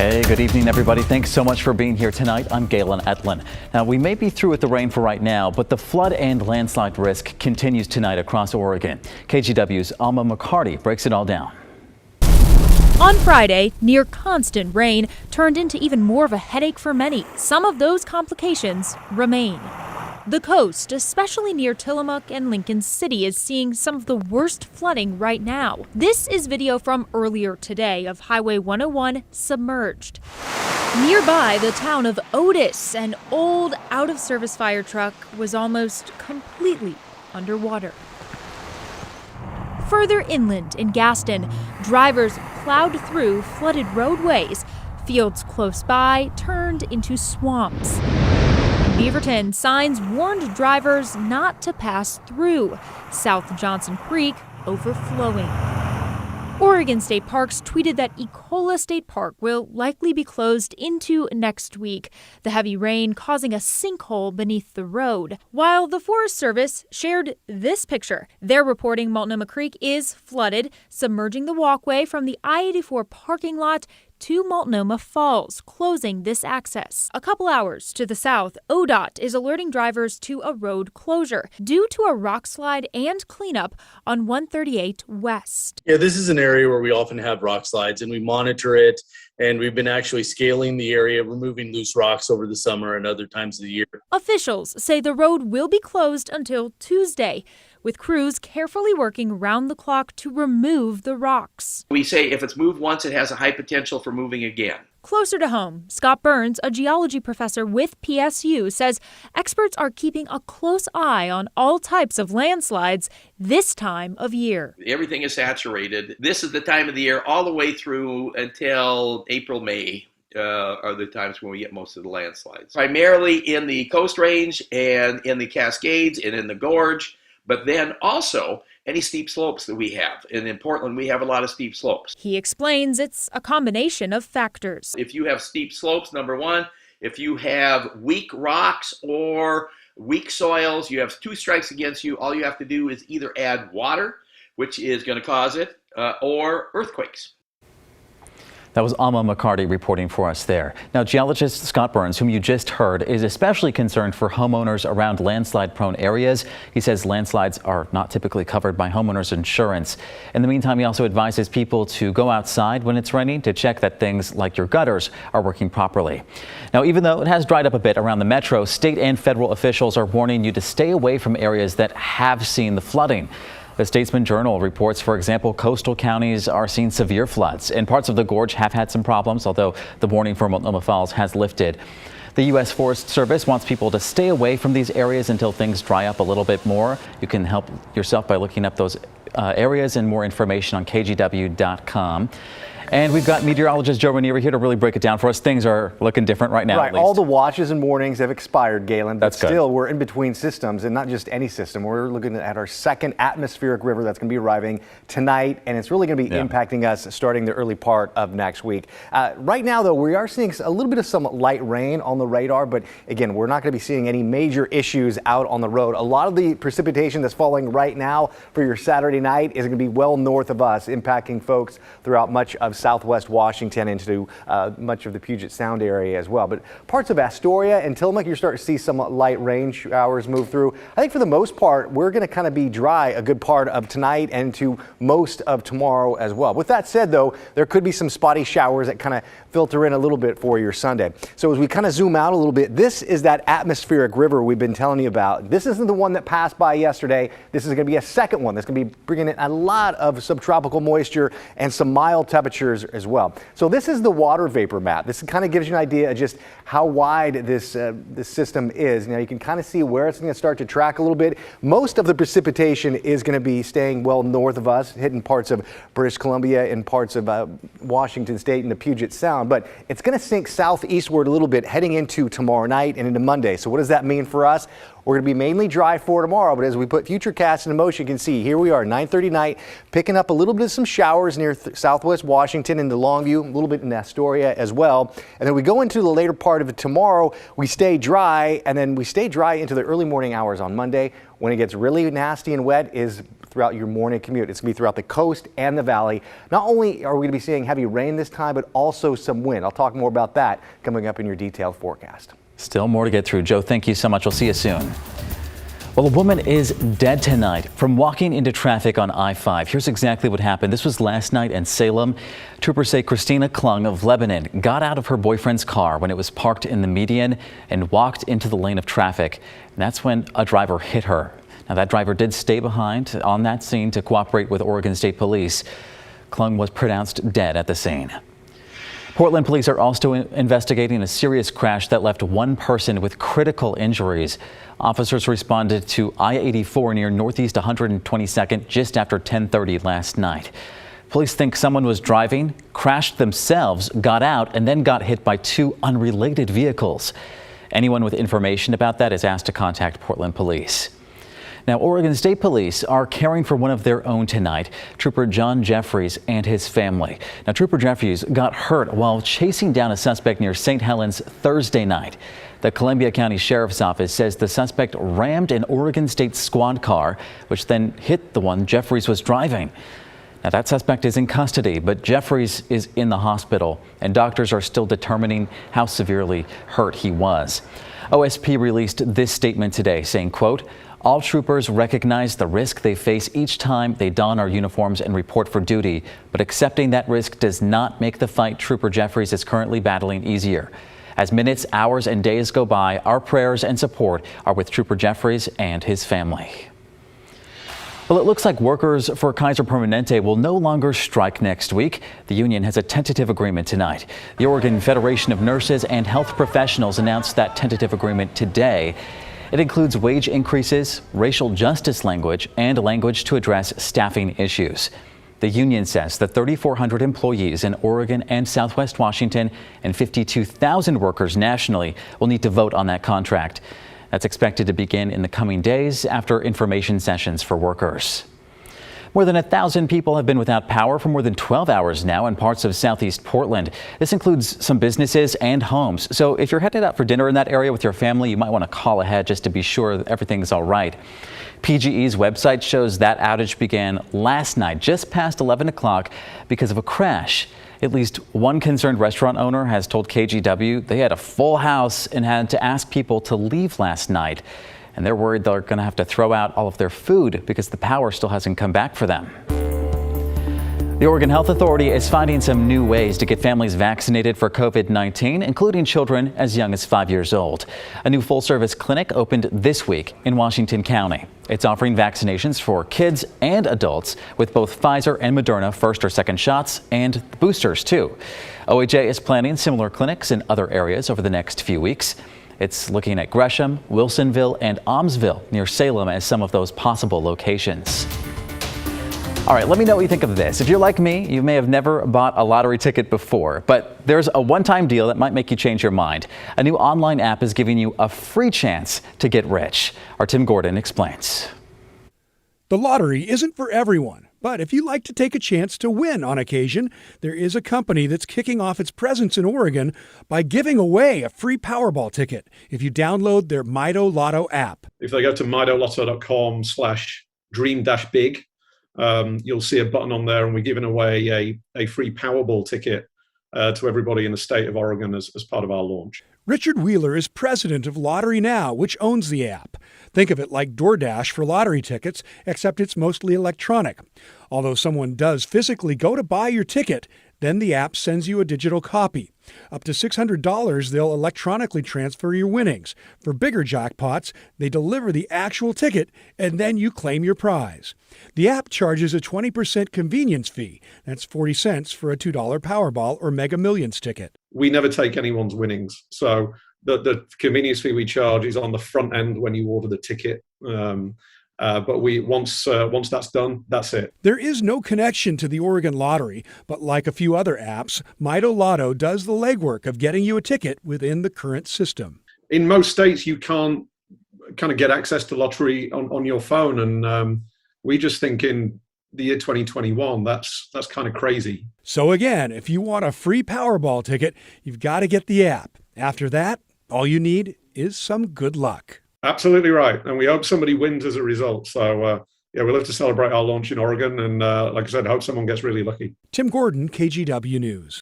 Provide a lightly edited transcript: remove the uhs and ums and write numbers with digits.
Hey, good evening, everybody. Thanks so much for being here tonight. I'm Galen Etlin. Now, we may be through with the rain for right now, but the flood and landslide risk continues tonight across Oregon. KGW's Alma McCarty breaks it all down. On Friday, near constant rain turned into even more of a headache for many. Some of those complications remain. The coast, especially near Tillamook and Lincoln City, is seeing some of the worst flooding right now. This is video from earlier today of Highway 101 submerged. Nearby, the town of Otis, an old out-of-service fire truck was almost completely underwater. Further inland in Gaston, drivers plowed through flooded roadways. Fields close by turned into swamps. In Beaverton, signs warned drivers not to pass through. South Johnson Creek overflowing. Oregon State Parks tweeted that Ecola State Park will likely be closed into next week, the heavy rain causing a sinkhole beneath the road. While the Forest Service shared this picture, they're reporting Multnomah Creek is flooded, submerging the walkway from the I-84 parking lot to Multnomah Falls, closing this access. A couple hours to the south, ODOT is alerting drivers to a road closure due to a rock slide and cleanup on 138 West. Yeah, this is an area where we often have rock slides and we monitor it, and we've been actually scaling the area, removing loose rocks over the summer and other times of the year. Officials say the road will be closed until Tuesday, with crews carefully working round the clock to remove the rocks. We say if it's moved once, it has a high potential for moving again. Closer to home, Scott Burns, a geology professor with PSU, says experts are keeping a close eye on all types of landslides this time of year. Everything is saturated. This is the time of the year all the way through until April, May. Are the times when we get most of the landslides. Primarily in the Coast Range and in the Cascades and in the Gorge, but then also any steep slopes that we have. And in Portland, we have a lot of steep slopes. He explains it's a combination of factors. If you have steep slopes, number one, if you have weak rocks or weak soils, you have two strikes against you. All you have to do is either add water, which is going to cause it, or earthquakes. That was Alma McCarty reporting for us there. Now, geologist Scott Burns, whom you just heard, is especially concerned for homeowners around landslide-prone areas. He says landslides are not typically covered by homeowners insurance. In the meantime, he also advises people to go outside when it's raining to check that things like your gutters are working properly. Now, even though it has dried up a bit around the metro, state and federal officials are warning you to stay away from areas that have seen the flooding. The Statesman Journal reports, for example, coastal counties are seeing severe floods, and parts of the gorge have had some problems, although the warning for Multnomah Falls has lifted. The U.S. Forest Service wants people to stay away from these areas until things dry up a little bit more. You can help yourself by looking up those areas and more information on KGW.com. And we've got meteorologist Joe Ranieri here to really break it down for us. Things are looking different right now. Right, all the watches and warnings have expired, Galen, but That's good. Still we're in between systems, and not just any system. We're looking at our second atmospheric river that's going to be arriving tonight, and it's really going to be impacting us starting the early part of next week. Right now, though, we are seeing a little bit of some light rain on the radar, but again, we're not going to be seeing any major issues out on the road. A lot of the precipitation that's falling right now for your Saturday night is going to be well north of us, impacting folks throughout much of southwest Washington into much of the Puget Sound area as well. But parts of Astoria and Tillamook, you're starting to see some light rain showers move through. I think for the most part, we're going to kind of be dry a good part of tonight and to most of tomorrow as well. With that said, though, there could be some spotty showers that kind of filter in a little bit for your Sunday. So as we kind of zoom out a little bit, this is that atmospheric river we've been telling you about. This isn't the one that passed by yesterday. This is going to be a second one that's going to be bringing in a lot of subtropical moisture and some mild temperatures as well. So this is the water vapor map. This kind of gives you an idea of just how wide this system is. Now you can kind of see where it's going to start to track a little bit. Most of the precipitation is going to be staying well north of us, hitting parts of British Columbia and parts of Washington State and the Puget Sound, but it's going to sink southeastward a little bit heading into tomorrow night and into Monday. So what does that mean for us? We're going to be mainly dry for tomorrow, but as we put futurecast into motion, you can see here we are, 9:30 night, picking up a little bit of some showers near southwest Washington into Longview, a little bit in Astoria as well. And then we go into the later part of it tomorrow. We stay dry, and then we stay dry into the early morning hours on Monday. When it gets really nasty and wet is throughout your morning commute. It's going to be throughout the coast and the valley. Not only are we going to be seeing heavy rain this time, but also some wind. I'll talk more about that coming up in your detailed forecast. Still more to get through. Joe, thank you so much. We'll see you soon. Well, a woman is dead tonight from walking into traffic on I-5. Here's exactly what happened. This was last night in Salem. Troopers say Christina Klung of Lebanon got out of her boyfriend's car when it was parked in the median and walked into the lane of traffic. And that's when a driver hit her. Now, that driver did stay behind on that scene to cooperate with Oregon State Police. Klung was pronounced dead at the scene. Portland police are also investigating a serious crash that left one person with critical injuries. Officers responded to I-84 near Northeast 122nd just after 10:30 last night. Police think someone was driving, crashed themselves, got out, and then got hit by two unrelated vehicles. Anyone with information about that is asked to contact Portland police. Now, Oregon State Police are caring for one of their own tonight, Trooper John Jeffries and his family. Now, Trooper Jeffries got hurt while chasing down a suspect near St. Helens Thursday night. The Columbia County Sheriff's Office says the suspect rammed an Oregon State squad car, which then hit the one Jeffries was driving. Now, that suspect is in custody, but Jeffries is in the hospital, and doctors are still determining how severely hurt he was. OSP released this statement today saying, quote, "All troopers recognize the risk they face each time they don our uniforms and report for duty, but accepting that risk does not make the fight Trooper Jeffries is currently battling easier. As minutes, hours, and days go by, our prayers and support are with Trooper Jeffries and his family." Well, it looks like workers for Kaiser Permanente will no longer strike next week. The union has a tentative agreement tonight. The Oregon Federation of Nurses and Health Professionals announced that tentative agreement today. It includes wage increases, racial justice language, and language to address staffing issues. The union says the 3,400 employees in Oregon and Southwest Washington and 52,000 workers nationally will need to vote on that contract. That's expected to begin in the coming days after information sessions for workers. More than 1,000 people have been without power for more than 12 hours now in parts of southeast Portland. This includes some businesses and homes. So if you're headed out for dinner in that area with your family, you might want to call ahead just to be sure that everything's all right. PGE's website shows that outage began last night, just past 11 o'clock, because of a crash. At least one concerned restaurant owner has told KGW they had a full house and had to ask people to leave last night. And they're worried they're going to have to throw out all of their food because the power still hasn't come back for them. The Oregon Health Authority is finding some new ways to get families vaccinated for COVID-19, including children as young as 5 years old. A new full-service clinic opened this week in Washington County. It's offering vaccinations for kids and adults with both Pfizer and Moderna first or second shots and boosters too. OHA is planning similar clinics in other areas over the next few weeks. It's looking at Gresham, Wilsonville, and Almsville near Salem as some of those possible locations. All right, let me know what you think of this. If you're like me, you may have never bought a lottery ticket before, but there's a one-time deal that might make you change your mind. A new online app is giving you a free chance to get rich. Our Tim Gordon explains. The lottery isn't for everyone, but if you like to take a chance to win on occasion, there is a company that's kicking off its presence in Oregon by giving away a free Powerball ticket if you download their Mito Lotto app. If they go to mitolotto.com/dream-big, you'll see a button on there, and we're giving away a free Powerball ticket to everybody in the state of Oregon as part of our launch. Richard Wheeler is president of Lottery Now, which owns the app. Think of it like DoorDash for lottery tickets, except it's mostly electronic. Although someone does physically go to buy your ticket, then the app sends you a digital copy. Up to $600, they'll electronically transfer your winnings. For bigger jackpots, they deliver the actual ticket, and then you claim your prize. The app charges a 20% convenience fee. That's 40 cents for a $2 Powerball or Mega Millions ticket. We never take anyone's winnings. So the convenience fee we charge is on the front end when you order the ticket. But once that's done, that's it. There is no connection to the Oregon Lottery, but like a few other apps, Mito Lotto does the legwork of getting you a ticket within the current system. In most states, you can't kind of get access to lottery on your phone, and we just think in the year 2021, that's kind of crazy. So again, if you want a free Powerball ticket, you've got to get the app. After that, all you need is some good luck. Absolutely right. And we hope somebody wins as a result. So yeah, we love to celebrate our launch in Oregon. And like I said, I hope someone gets really lucky. Tim Gordon, KGW News.